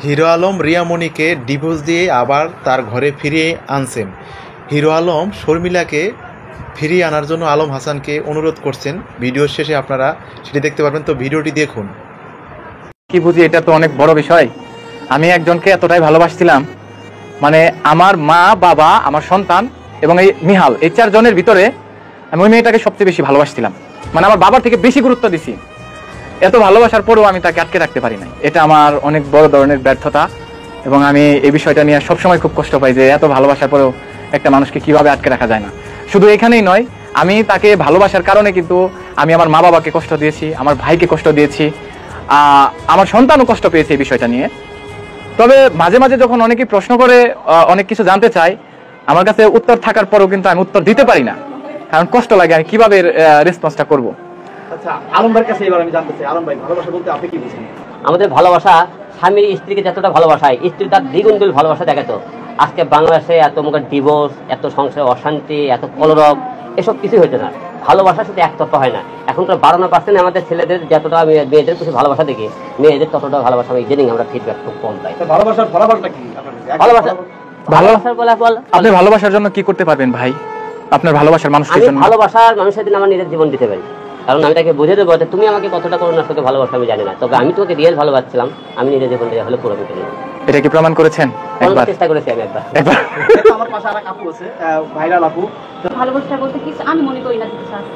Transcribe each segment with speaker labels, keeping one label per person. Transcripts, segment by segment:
Speaker 1: Hero Alam রিয়ামণিকে divorce দিয়ে আবার তার ঘরে ফিরিয়ে আনছেন। হিরো আলম শর্মিলাকে ফিরিয়ে আনার জন্য আলম হাসানকে অনুরোধ করছেন। ভিডিওর শেষে আপনারা সেটি দেখতে পারবেন, তো ভিডিওটি দেখুন।
Speaker 2: কি বুঝি, এটা তো অনেক বড় বিষয়। আমি একজনকে এতটাই ভালোবাসছিলাম, মানে আমার মা, বাবা, আমার সন্তান এবং এই নিহাল, এই 4 জনের ভিতরে আমি ওই মেয়েটাকে সবচেয়ে বেশি ভালোবাসছিলাম। মানে আমার বাবার থেকে বেশি গুরুত্ব দিছি। এত ভালোবাসার পরেও আমি তাকে আটকে রাখতে পারি নাই। এটা আমার অনেক বড় ধরনের ব্যর্থতা এবং আমি এই বিষয়টা নিয়ে সবসময় খুব কষ্ট পাই যে এত ভালোবাসার পরেও একটা মানুষকে কিভাবে আটকে রাখা যায় না। শুধু এখানেই নয়, আমি তাকে ভালোবাসার কারণে কিন্তু আমি আমার মা বাবাকে কষ্ট দিয়েছি, আমার ভাইকে কষ্ট দিয়েছি, আমার সন্তানও কষ্ট পেয়েছে এই বিষয়টা নিয়ে। তবে মাঝে মাঝে যখন অনেকেই প্রশ্ন করে, অনেক কিছু জানতে চাই, আমার কাছে উত্তর থাকার পরেও কিন্তু আমি উত্তর দিতে পারি না, কারণ কষ্ট লাগে। আমি কিভাবে রেসপন্সটা করব।
Speaker 3: আচ্ছা, আলম ভাইয়ের কাছে এবার আমি জানতে চাই, আলম ভাই ভালোবাসা বলতে আপনি কি বুঝেন?
Speaker 4: আমাদের ভালোবাসা স্বামীর স্ত্রীকে যতটা ভালোবাসায়, স্ত্রী তার দ্বিগুণ ভালোবাসা দেখাতো। আজকে বাংলাদেশে এত মুখের ডিভোর্স, এত সংসারে অশান্তি, এত কলরব, এসব কিছুই হইতো না। ভালোবাসা শুধু একতরফা হয় না। এখন তো 52% আমাদের ছেলেদের যতটা মেয়েদের কিছু ভালোবাসা দেখি, মেয়েদের ততটা ভালোবাসা আমি জেনে আমরা ফিডব্যাক খুব কম পাই।
Speaker 3: ভালোবাসার ফলাফলটা কি?
Speaker 2: আপনি ভালোবাসার জন্য কি করতে পারবেন ভাই? আপনার ভালোবাসার মানুষের জন্য?
Speaker 4: ভালোবাসার মানুষের দিন আমার নিজের জীবন দিতে পারি, কারণ আমি তাকে বুঝে দেবো যে তুমি আমাকে কতটা করুণার সাথে ভালোবাসা আমি জানি না, তবে আমি তোকে রিয়েল ভালোবাসছিলাম, আমি নিজের জীবন দিয়ে হলে পুরো করি।
Speaker 2: এটা কি প্রমাণ করেছেন? একবার
Speaker 4: চেষ্টা করেছি আমি একবার।
Speaker 3: আমার পাশে আরেক আপু আছে, ভাইরাল আপু।
Speaker 5: ভালোবাসা বলতে কিছু আমি মনে করি না কিছু আছে,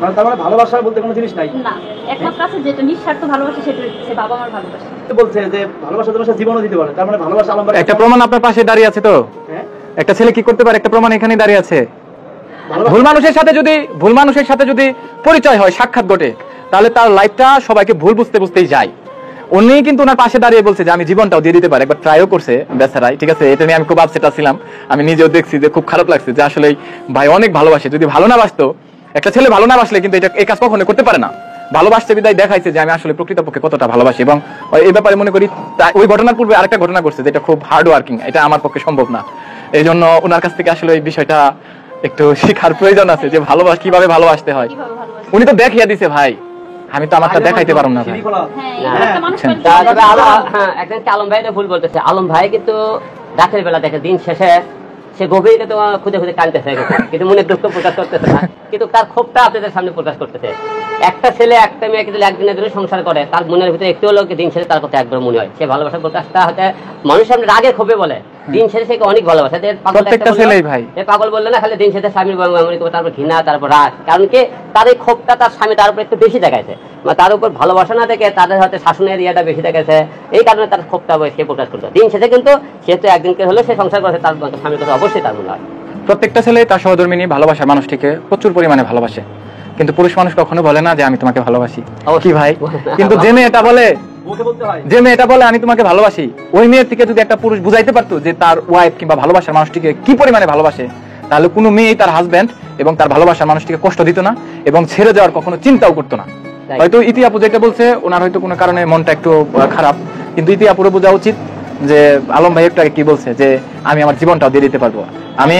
Speaker 3: মানে তার মানে ভালোবাসা বলতে কোনো জিনিস নাই
Speaker 5: না। একমাত্র আছে যেটা নিঃস্বার্থ ভালোবাসা, সেটা হচ্ছে বাবা মার ভালোবাসা।
Speaker 3: বলছে যে ভালোবাসা তোমার জীবনও দিতে পারে, তার মানে ভালোবাসা আলম ভাই
Speaker 2: একটা প্রমাণ আপনার পাশে দাঁড়িয়ে আছে। তো একটা ছেলে কি করতে পারে, একটা প্রমাণ এখানে দাঁড়িয়ে আছে। ভুল মানুষের সাথে যদি পরিচয় হয়, সাক্ষাৎ ঘটে, তাহলে তার লাইফটা সবাইকে ভুল বুঝতেই যায়। উনি কিন্তু ওনার পাশে দাঁড়িয়ে বলছে যে আমি জীবনটাও দিয়ে দিতে পারি। একবার ট্রাইও করছে বেচারাই, ঠিক আছে। এটা নিয়ে আমি খুব আপসেট ছিলাম। আমি নিজেও দেখছি যে খুব খারাপ লাগছে যে আসলে ভাই অনেক ভালোবাসে। যদি ভালো না বাসতো, একটা ছেলে ভালো না বাসলে কিন্তু এটা এই কাজ কখনো করতে পারে না। ভালোবাসতে বিদায় দেখাইছে যে আমি আসলে প্রকৃতপক্ষে কতটা ভালোবাসি। এবং এই ব্যাপারে মনে করি ওই ঘটনার পূর্বে আরেকটা ঘটনা করছে যেটা খুব হার্ড ওয়ার্কিং, এটা আমার পক্ষে সম্ভব না। এই জন্য ওনার কাছ থেকে আসলে এই বিষয়টা একটু শিখার প্রয়োজন আছে যে কিভাবে ভালোবাসতে হয়। উনি তো দেখিয়ে দিছে ভাই, আমি তো আমারটা দেখাইতে পারবো না ভাই।
Speaker 4: আলম ভাই ভুল বলতেছে। আলম ভাই কিন্তু রাতের বেলা দেখে, দিন শেষে সে গভীরে তো খুঁজে খুঁজে কাঁদতেছে, কিন্তু মনে দুঃখ প্রকাশ করতেছে না, কিন্তু তার ক্ষোভটা আপনাদের সামনে প্রকাশ করতেছে। একটা ছেলে একটা মেয়েকে যদি একদিনের জন্য সংসার করে, তার মনের ভিতরে একটু হলেও দিন শেষে তার কথা একবার মনে হয়। সে ভালোবাসার প্রকাশটা হয়তো মানুষের সামনে রাগে ক্ষোভে বলে, দিন শেষে সে অনেক ভালোবাসে। পাগল বললে না, খালি দিন শেষে স্বামীর তারপর ঘৃণা, তারপর রাগ। কারণ কি, তার এই ক্ষোভটা তার স্বামী তার উপর একটু বেশি দেখাইছে, তার উপর ভালোবাসা না দেখে তাদের হয়তো শাসনের ইয়েটা বেশি দেখাইছে, এই কারণে তার ক্ষোভটা সে প্রকাশ করতো। দিন শেষে কিন্তু সে তো একদিনকে হলেও সে সংসার করেছে, তার স্বামীর কথা অবশ্যই তার মনে হয়।
Speaker 2: প্রত্যেকটা ছেলে তার সহধর্মিনী ভালোবাসার মানুষটিকে প্রচুর পরিমাণে ভালোবাসে, কিন্তু পুরুষ মানুষ কখনো বলে না যে আমি তোমাকে ভালোবাসি। কি ভাই, কিন্তু যে মেয়েটা বলে আমি তোমাকে ভালোবাসি, ওই মেয়ের থেকে যদি একটা পুরুষ বুঝাইতে পারতো যে তার ওয়াইফ কিংবা ভালোবাসার মানুষটিকে কি পরিমাণে ভালোবাসে, তাহলে কোনো মেয়েই তার হাজবেন্ড এবং তার ভালোবাসার মানুষটিকে কষ্ট দিত না এবং ছেড়ে যাওয়ার কখনো চিন্তাও করতো না। হয়তো ইতি আপু যেটা বলছে, ওনার হয়তো কোনো কারণে মনটা একটু খারাপ, কিন্তু ইতি আপুরও বোঝা উচিত যে আলম ভাই একটু আগে কি বলছে যে আমি আমার জীবনটাও দিয়ে দিতে পারবো। আমি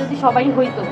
Speaker 5: যদি সবাই হইতো